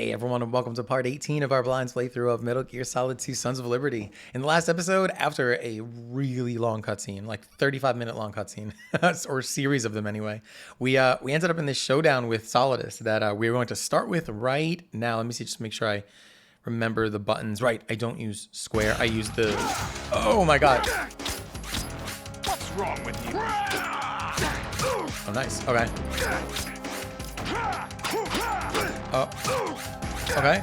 Hey everyone, and welcome to part 18 of our Blinds playthrough of Metal Gear Solid 2 Sons of Liberty. In the last episode, after a really long cutscene, like 35-minute long cutscene, or series of them anyway, we ended up in this showdown with Solidus that we were going to start with right now. Let me see, just make sure I remember the buttons. Right, I don't use square, I use the... Oh my god. What's wrong with you? Oh, nice. Okay. Oh. Okay.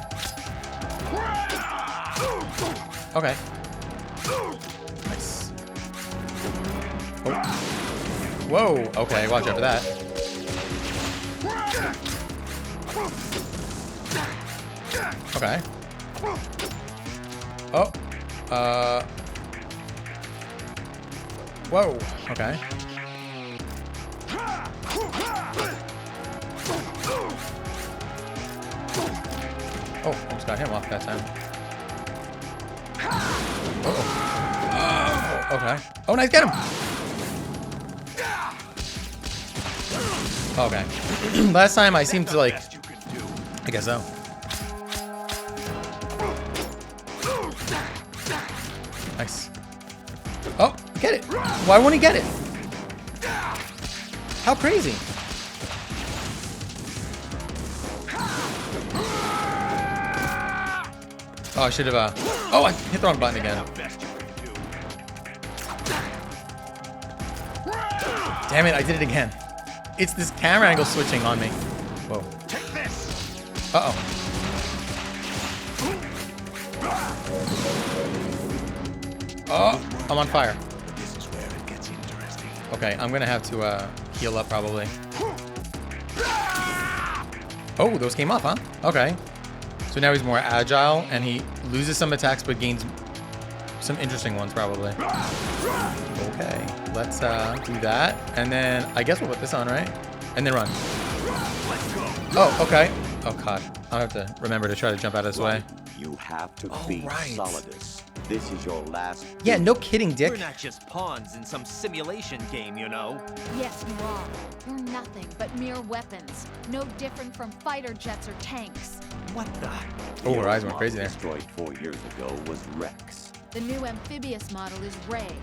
Okay. Nice. Oh. Whoa. Okay, watch out for that. Okay. Oh. Whoa. Okay. Oh, almost got him off that time. Uh-oh. Oh, okay. Oh, nice, get him! Okay. Last time I seemed to, like... I guess so. Nice. Oh, get it! Why won't he get it? How crazy! Oh, I should have, oh, I hit the wrong button again. Damn it, I did it again. It's this camera angle switching on me. Whoa. Uh-oh. Oh, I'm on fire. This is where it gets interesting. Okay, I'm gonna have to, heal up probably. Oh, those came off, huh? Okay. So now he's more agile, and he loses some attacks, but gains some interesting ones, probably. Okay, let's do that. And then I guess we'll put this on, right? And then run. Oh, okay. Oh, God. I'll have to remember to try to jump out of this way. You have to beat right. Solidus. This is your last... Yeah, no kidding, Dick. We're not just pawns in some simulation game, you know. Yes, you are. You're nothing but mere weapons. No different from fighter jets or tanks. What the? Oh, her eyes went crazy there. Destroyed 4 years ago was Rex. The new amphibious model is Ray.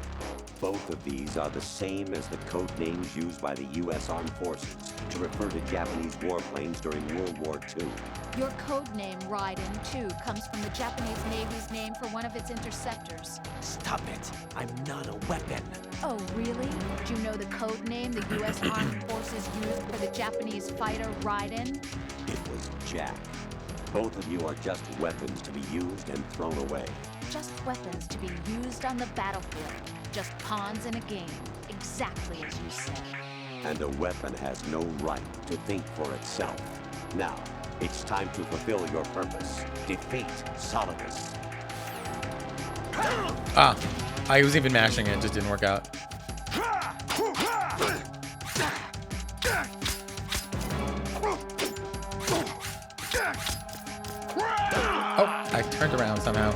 Both of these are the same as the code names used by the U.S. Armed Forces to refer to Japanese warplanes during World War II. Your code name, Raiden, too, comes from the Japanese Navy's name for one of its interceptors. Stop it. I'm not a weapon. Oh, really? Do you know the code name the U.S. Armed Forces used for the Japanese fighter Raiden? It was Jack. Both of you are just weapons to be used and thrown away. Just weapons to be used on the battlefield. Just pawns in a game. Exactly as you said. And a weapon has no right to think for itself. Now, it's time to fulfill your purpose. Defeat Solidus. Ah, I was even mashing it, it just didn't work out. Oh, I turned around somehow.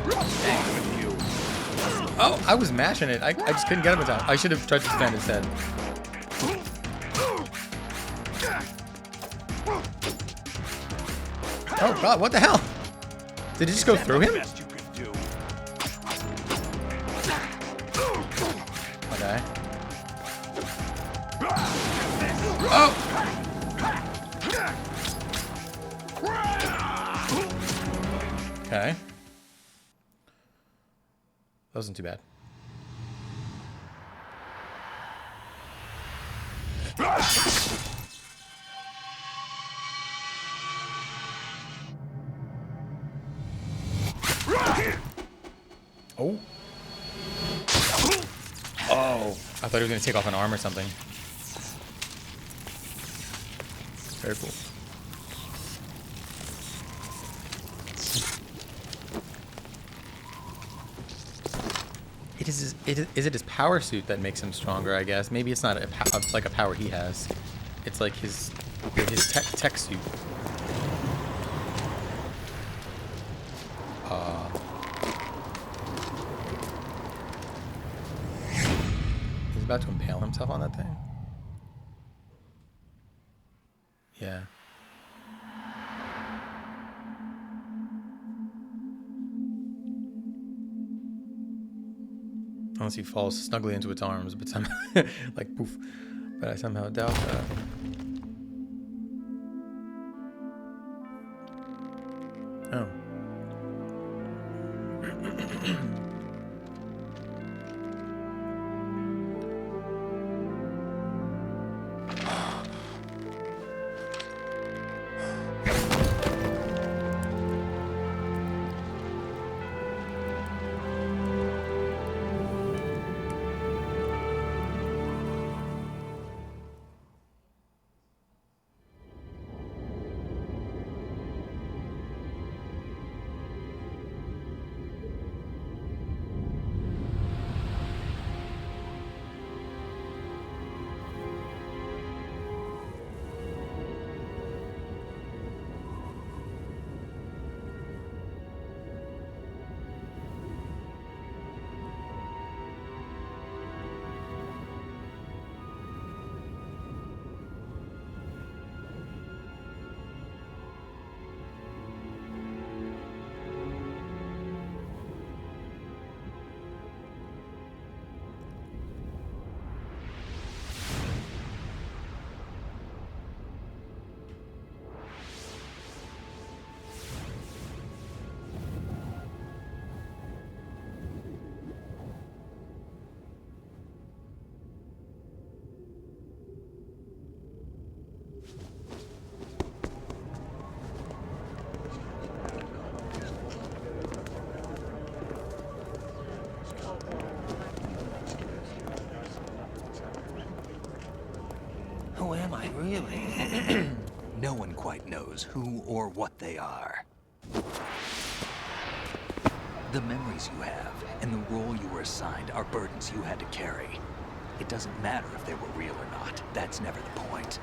Oh, I was mashing it. I just couldn't get him in time. I should have tried to defend instead. Oh God, what the hell? Did it just go through him? Okay. Oh! Okay. That wasn't too bad. Oh. Oh. I thought he was going to take off an arm or something. Very cool. Is it his power suit that makes him stronger, I guess? Maybe it's not like a power he has. It's like his tech suit. He's about to impale himself on that thing. Yeah. Unless he falls snugly into its arms, but somehow, like poof. But I somehow doubt that. Oh. Who am I, really? No one quite knows who or what they are. The memories you have and the role you were assigned are burdens you had to carry. It doesn't matter if they were real or not. That's never the point.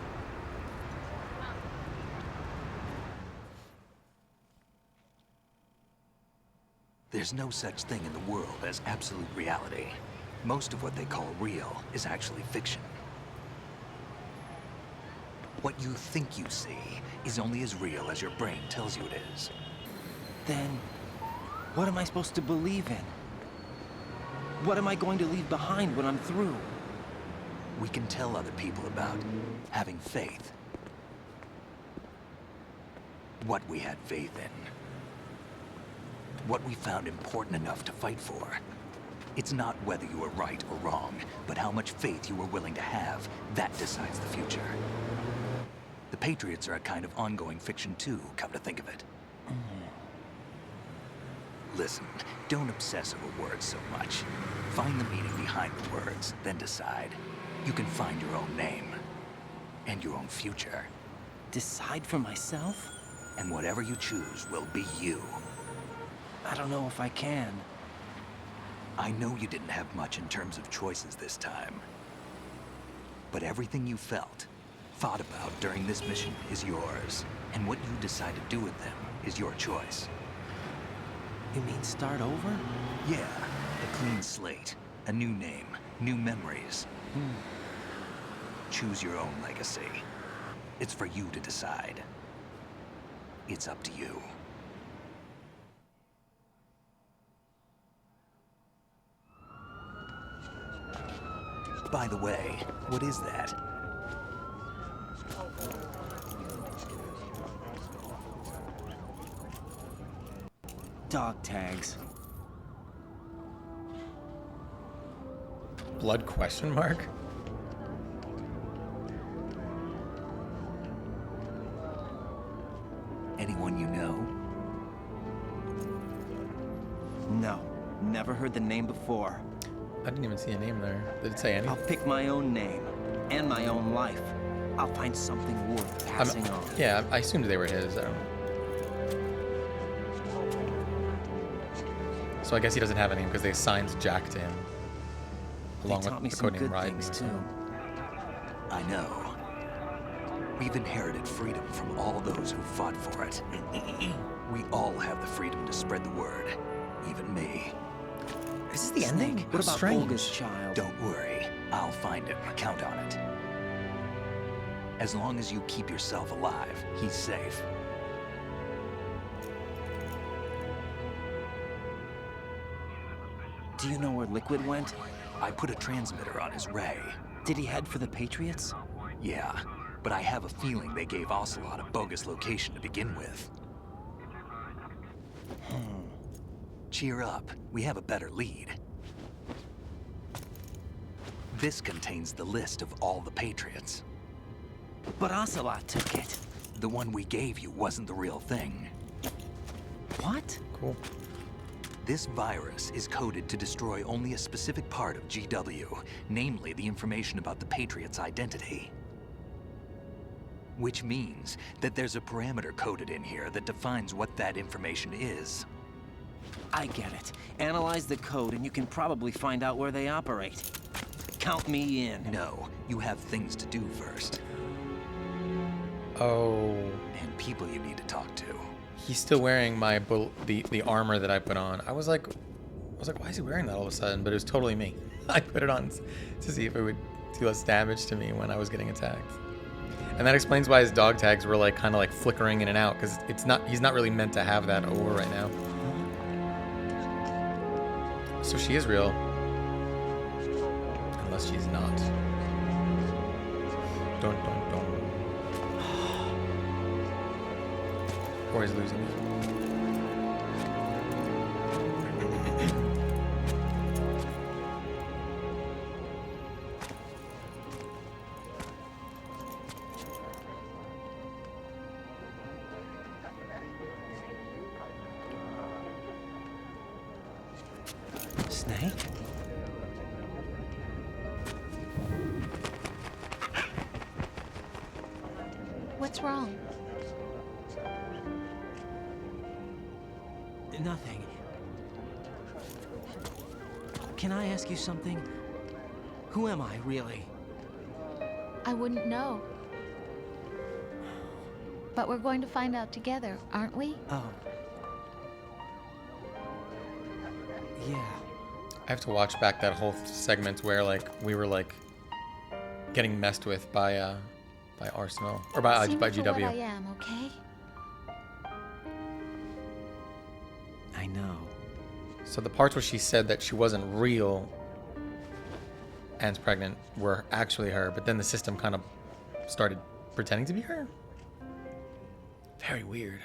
There's no such thing in the world as absolute reality. Most of what they call real is actually fiction. What you think you see is only as real as your brain tells you it is. Then, what am I supposed to believe in? What am I going to leave behind when I'm through? We can tell other people about having faith. What we had faith in. What we found important enough to fight for. It's not whether you were right or wrong, but how much faith you were willing to have. That decides the future. The Patriots are a kind of ongoing fiction too, come to think of it. Listen, don't obsess over words so much. Find the meaning behind the words, then decide. You can find your own name. And your own future. Decide for myself? And whatever you choose will be you. I don't know if I can. I know you didn't have much in terms of choices this time. But everything you felt, thought about during this mission is yours. And what you decide to do with them is your choice. You mean start over? Yeah, a clean slate, a new name, new memories. Choose your own legacy. It's for you to decide. It's up to you. By the way, what is that? Dog tags. Blood question mark? Anyone you know? No, never heard the name before. I didn't even see a name there. Did it say I'll anything? pick my own name and my own life. I'll find something worth passing on. Yeah, I assumed they were his. I don't know. So I guess he doesn't have a name because they assigned Jack to him. Along They taught me with the some codename good Ryden. things or too. something. I know. We've inherited freedom from all those who fought for it. We all have the freedom to spread the word. Even me. Is this the ending? What How about strange. Olga's child? Don't worry. I'll find him. Count on it. As long as you keep yourself alive, he's safe. Do you know where Liquid went? I put a transmitter on his ray. Did he head for the Patriots? Yeah, but I have a feeling they gave Ocelot a bogus location to begin with. Cheer up, we have a better lead. This contains the list of all the Patriots. But Ocelot took it. The one we gave you wasn't the real thing. What? Cool. This virus is coded to destroy only a specific part of GW, namely the information about the Patriot's identity. Which means that there's a parameter coded in here that defines what that information is. I get it. Analyze the code and you can probably find out where they operate. Count me in. No, you have things to do first, Oh, and people you need to talk to. he's still wearing the armor that I put on. I was like, why is he wearing that all of a sudden? But it was totally me. I put it on to see if it would do less damage to me when I was getting attacked. And that explains why his dog tags were like kind of like flickering in and out, because he's not really meant to have that over right now. So she is real. Unless she's not. Dun dun dun. Or he's losing it. Snake? What's wrong? Nothing. Can I ask you something? Who am I, really? I wouldn't know. But we're going to find out together, aren't we? Oh. Yeah. I have to watch back that whole segment where like we were like getting messed with by Arsenal or by See me for what GW. I am, okay? I know. So the parts where she said that she wasn't real and pregnant were actually her, but then the system kind of started pretending to be her. Very weird.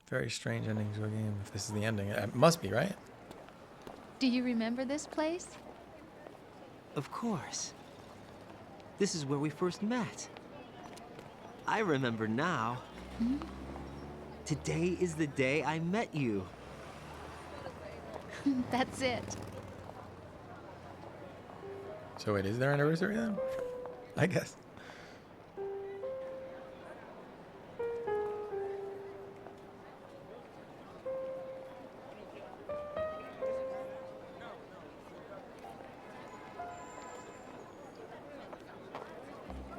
Very strange ending to a game. If this is the ending, it must be, right? Do you remember this place? Of course. This is where we first met. I remember now. Today is the day I met you. That's it. So it is their anniversary then? I guess.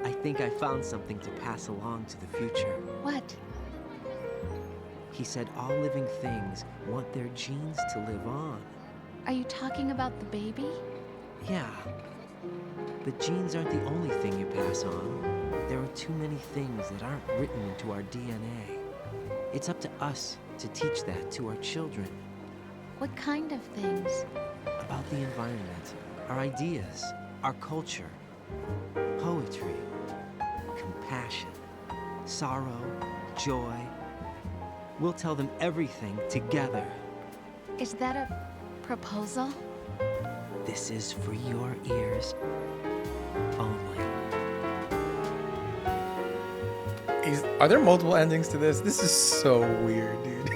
I think I found something to pass along to the future. What? He said all living things want their genes to live on. Are you talking about the baby? Yeah. But genes aren't the only thing you pass on. There are too many things that aren't written into our DNA. It's up to us to teach that to our children. What kind of things? About the environment, our ideas, our culture, poetry, compassion, sorrow, joy. We'll tell them everything together. Is that a proposal? This is for your ears only. Are there multiple endings to this? This is so weird, dude.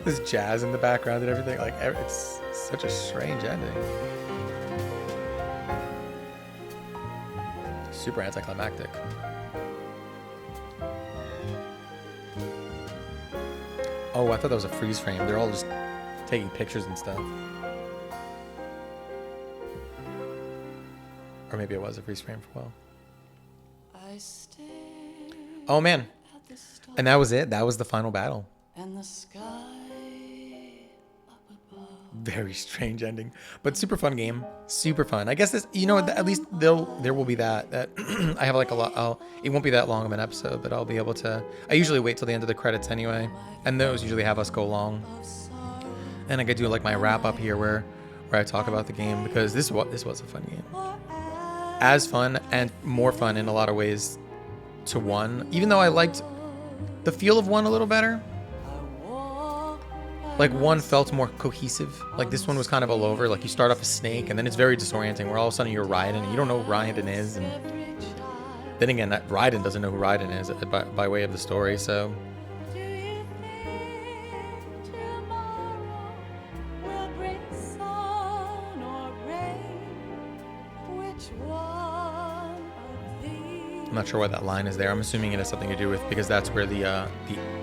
This jazz in the background and everything, like it's such a strange ending. Super anticlimactic. Oh, I thought that was a freeze frame. They're all just taking pictures and stuff. Or maybe it was a freeze frame for a while. Oh man. And that was it. That was the final battle. And the sky up above. very strange ending, but super fun game, super fun. I guess this, you know, at least there will be that I have like a lot. It won't be that long of an episode, but I'll be able to. I usually wait till the end of the credits anyway, and those usually have us go long. And I could do like my wrap up here where I talk about the game, because this was a fun game, as fun and more fun in a lot of ways to 1, even though I liked the feel of 1 a little better. Like 1 felt more cohesive. Like this one was kind of all over. Like you start off a snake and then it's very disorienting where all of a sudden you're Raiden and you don't know who Raiden is. And then again, that Raiden doesn't know who Raiden is by way of the story. So I'm not sure why that line is there. I'm assuming it has something to do with, because that's where the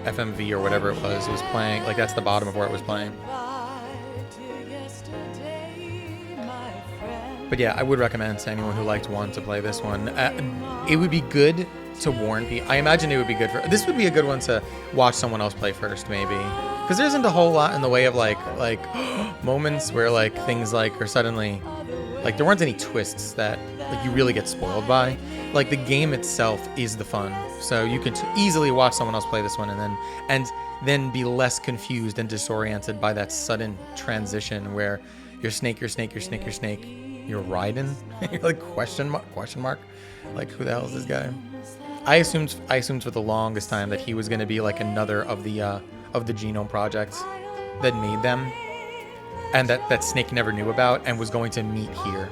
FMV or whatever it was playing. Like that's the bottom of where it was playing. But yeah, I would recommend to anyone who liked 1 to play this one. It would be good to warn people. I imagine it would be good for. This would be a good one to watch someone else play first, maybe, because there isn't a whole lot in the way of like moments where like things like are suddenly like there weren't any twists that like you really get spoiled by. Like the game itself is the fun, so you can easily watch someone else play this one and then be less confused and disoriented by that sudden transition where you're Snake, you're Raiden. You're like question mark, like who the hell is this guy? I assumed for the longest time that he was going to be like another of the Genome Project that made them, and that Snake never knew about and was going to meet here.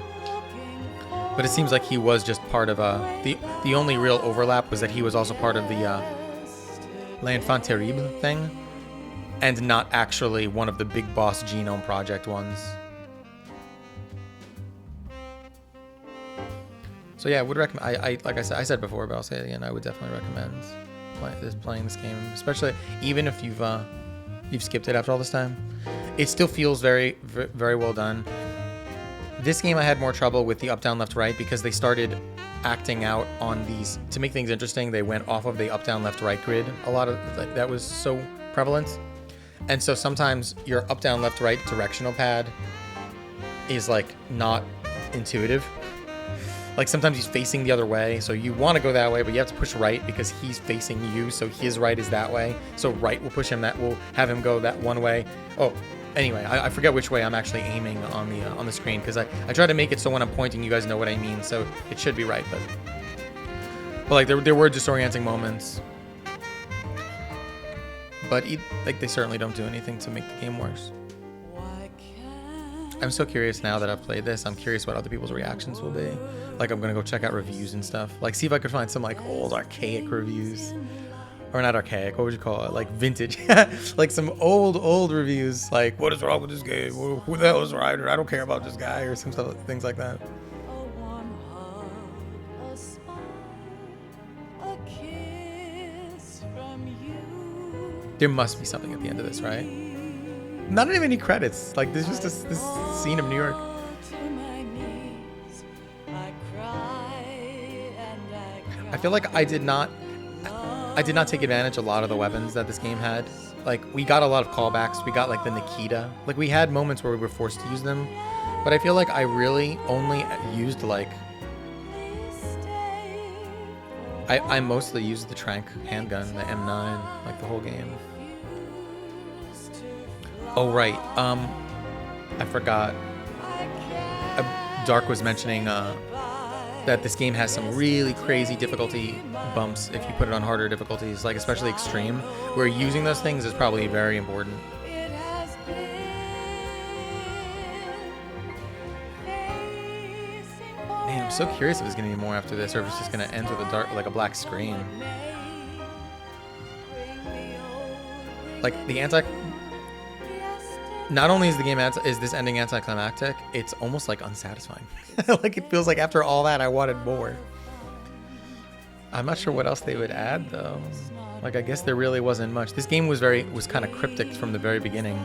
But it seems like he was just part of the only real overlap was that he was also part of the L'Enfant Terrible thing, and not actually one of the big boss Genome Project ones. So yeah, I would recommend. I like I said before, but I'll say it again. I would definitely recommend playing this game, especially even if you've skipped it after all this time. It still feels very, very well done. This game I had more trouble with the up, down, left, right, because they started acting out on these to make things interesting. They went off of the up, down, left, right grid. A lot of like, that was so prevalent, and so sometimes your up, down, left, right directional pad is like not intuitive. Like sometimes he's facing the other way, so you want to go that way, but you have to push right because he's facing you, so his right is that way. So right will push him, that will have him go that one way. Oh, anyway, I forget which way I'm actually aiming on the screen, because I try to make it so when I'm pointing, you guys know what I mean. So it should be right, but like there were disorienting moments, but like they certainly don't do anything to make the game worse. I'm so curious now that I've played this. I'm curious what other people's reactions will be. Like I'm gonna go check out reviews and stuff. Like see if I could find some like old archaic reviews. Or not archaic, what would you call it? Like vintage. Like some old reviews. Like, what is wrong with this game? Who the hell is Ryder? I don't care about this guy, or some stuff, things like that. There must be something at the end of this, right? Not even any credits. Like there's just this scene of New York. I feel like I did not take advantage of a lot of the weapons that this game had. Like we got a lot of callbacks. We got like the Nikita. Like we had moments where we were forced to use them, but I feel like I really only used like I mostly used the Trank handgun, the M9, like the whole game. Oh right, I forgot. Dark was mentioning that this game has some really crazy difficulty bumps if you put it on harder difficulties, like especially extreme, where using those things is probably very important. Man, I'm so curious if there's gonna be more after this, or if it's just gonna end with a dark, like a black screen. Like the not only is the game is this ending anticlimactic, it's almost like unsatisfying. Like it feels like after all that I wanted more. I'm not sure what else they would add though. Like I guess there really wasn't much. This game was kind of cryptic from the very beginning.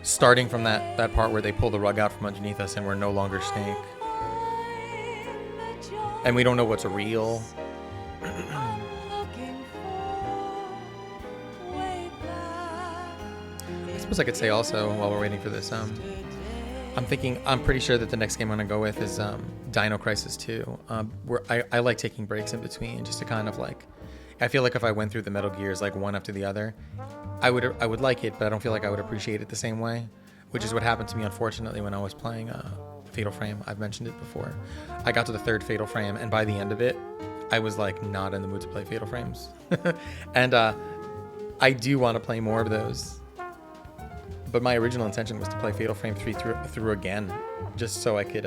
Starting from that part where they pull the rug out from underneath us and we're no longer Snake. And we don't know what's real. suppose I could say also while we're waiting for this, I'm pretty sure that the next game I'm gonna go with is Dino Crisis 2. Where I like taking breaks in between just to kind of like, I feel like if I went through the Metal Gears like one after the other, I would like it, but I don't feel like I would appreciate it the same way, which is what happened to me unfortunately when I was playing Fatal Frame. I've mentioned it before. I got to the third Fatal Frame, and by the end of it, I was like not in the mood to play Fatal Frames, and I do want to play more of those. But my original intention was to play Fatal Frame 3 through again, just so I could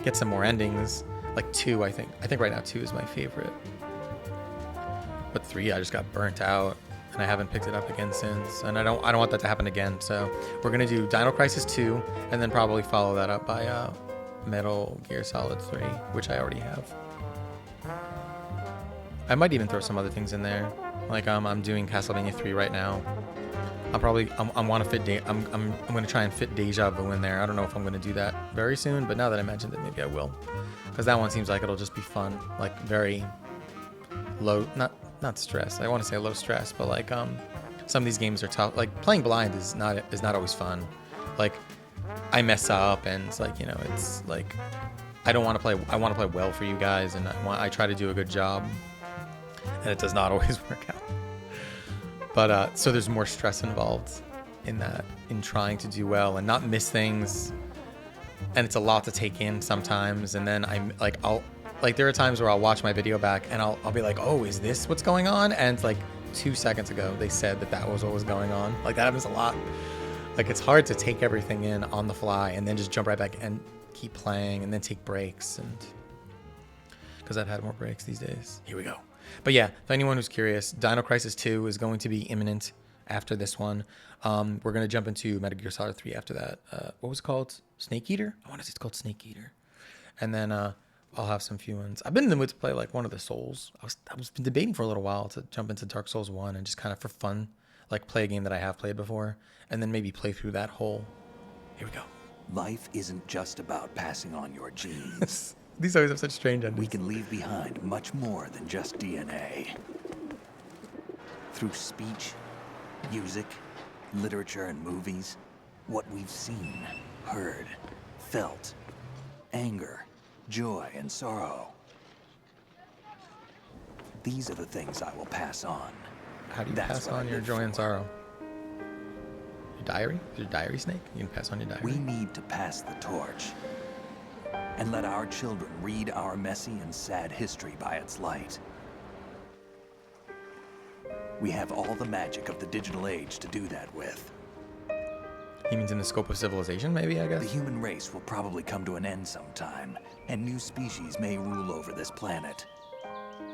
get some more endings. Like 2, I think right now 2 is my favorite. But 3, I just got burnt out, and I haven't picked it up again since. And I don't want that to happen again. So we're gonna do Dino Crisis 2, and then probably follow that up by Metal Gear Solid 3, which I already have. I might even throw some other things in there. Like I'm doing Castlevania 3 right now. I'm gonna try and fit Deja Vu in there. I don't know if I'm gonna do that very soon, but now that I mentioned it, maybe I will, because that one seems like it'll just be fun, like very low, not stress. I want to say low stress, but like some of these games are tough. Like playing blind is not always fun. Like I mess up, and it's like, you know, it's like I want to play well for you guys, and I try to do a good job, and it does not always work out. But so there's more stress involved in that, in trying to do well and not miss things. And it's a lot to take in sometimes. And then there are times where I'll watch my video back and I'll be like, oh, is this what's going on? And it's like 2 seconds ago they said that was what was going on. Like that happens a lot. Like it's hard to take everything in on the fly and then just jump right back and keep playing and then take breaks. And because I've had more breaks these days. Here we go. But yeah, for anyone who's curious, Dino Crisis 2 is going to be imminent after this one. We're going to jump into Metal Gear Solid 3 after that. What was it called? Snake Eater? I want to say it's called Snake Eater. And then I'll have some few ones. I've been in the mood to play like one of the Souls. I was debating for a little while to jump into Dark Souls 1 and just kind of for fun, like play a game that I have played before, and then maybe play through that whole. Here we go. Life isn't just about passing on your genes. These always have such strange endings. We can leave behind much more than just DNA. Through speech, music, literature, and movies, what we've seen, heard, felt, anger, joy, and sorrow. These are the things I will pass on. How do you pass on your joy and sorrow? Your diary? Is your diary Snake? You can pass on your diary? We need to pass the torch and let our children read our messy and sad history by its light. We have all the magic of the digital age to do that with. He means in the scope of civilization, maybe, I guess? The human race will probably come to an end sometime, and new species may rule over this planet.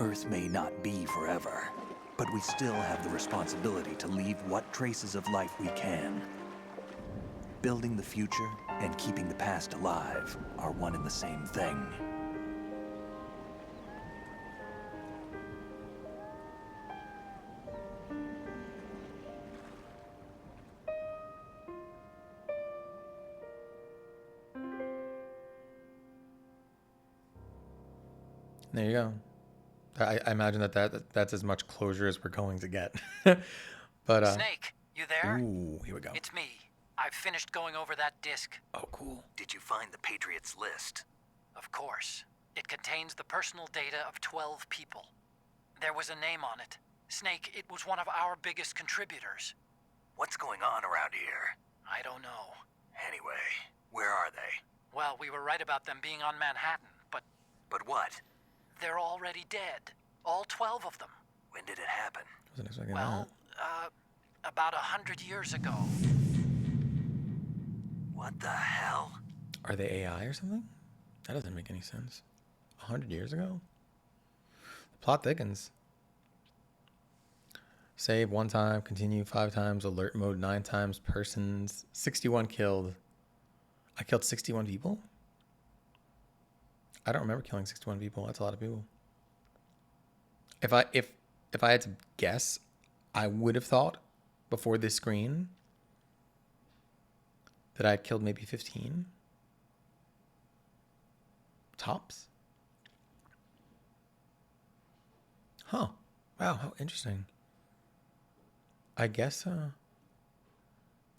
Earth may not be forever, but we still have the responsibility to leave what traces of life we can. Building the future and keeping the past alive are one and the same thing. There you go. I imagine that's as much closure as we're going to get. But Snake, you there? ooh, here we go. It's me. I've finished going over that disc. Oh, cool. Did you find the Patriots list? Of course. It contains the personal data of 12 people. There was a name on it. Snake, it was one of our biggest contributors. What's going on around here? I don't know. Anyway, where are they? Well, we were right about them being on Manhattan, but But what? they're already dead. All 12 of them. When did it happen? Wasn't expecting Well, about 100 years ago. What the hell? that. Are they AI or something? That doesn't make any sense. 100 years ago? The plot thickens. Save 1 time, continue 5 times, alert mode 9 times, persons, 61 killed. I killed 61 people? I don't remember killing 61 people. That's a lot of people. If I had to guess, I would have thought before this screen that I had killed maybe 15 tops. Huh. Wow, how interesting. I guess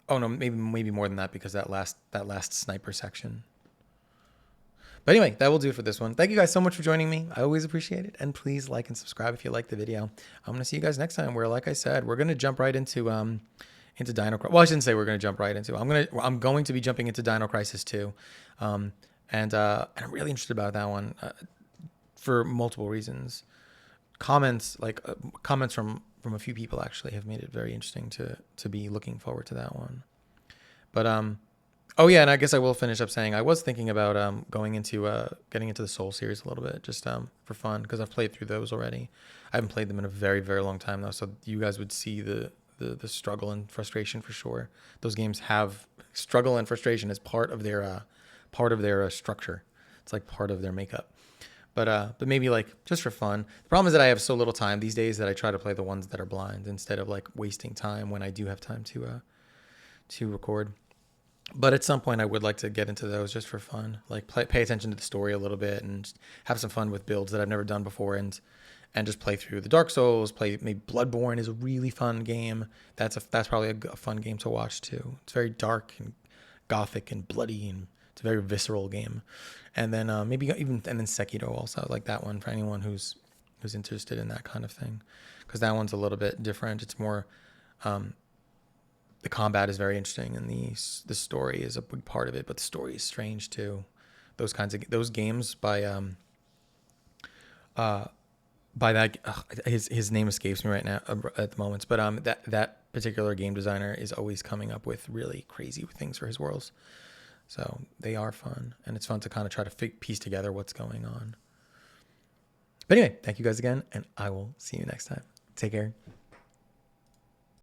Oh no, maybe more than that, because that last sniper section. But anyway, that will do it for this one. Thank you guys so much for joining me. I always appreciate it. And please like and subscribe if you like the video. I'm gonna see you guys next time, where, like I said, we're gonna jump right into Dino Crisis. Well, I shouldn't say we're gonna jump right into. I'm going to be jumping into Dino Crisis 2. And I'm really interested about that one for multiple reasons. Comments from a few people actually have made it very interesting to be looking forward to that one. But oh yeah, and I guess I will finish up saying I was thinking about getting into the Soul series a little bit, just for fun, because I've played through those already. I haven't played them in a very, very long time though, so you guys would see the struggle and frustration for sure. Those games have struggle and frustration as part of their structure. It's like part of their makeup. But maybe like just for fun. The problem is that I have so little time these days that I try to play the ones that are blind instead of like wasting time when I do have time to record. But at some point I would like to get into those just for fun, like pay attention to the story a little bit and just have some fun with builds that I've never done before, and just play through the Dark Souls. Play maybe Bloodborne is a really fun game. That's probably a fun game to watch too. It's very dark and gothic and bloody, and it's a very visceral game. And then then Sekiro also, I like that one for anyone who's interested in that kind of thing, because that one's a little bit different. It's more the combat is very interesting, and the story is a big part of it, but the story is strange too. Those games by that his name escapes me right now at the moment, but that particular game designer is always coming up with really crazy things for his worlds. So they are fun, and it's fun to kind of try to piece together what's going on. But anyway, thank you guys again, and I will see you next time. Take care.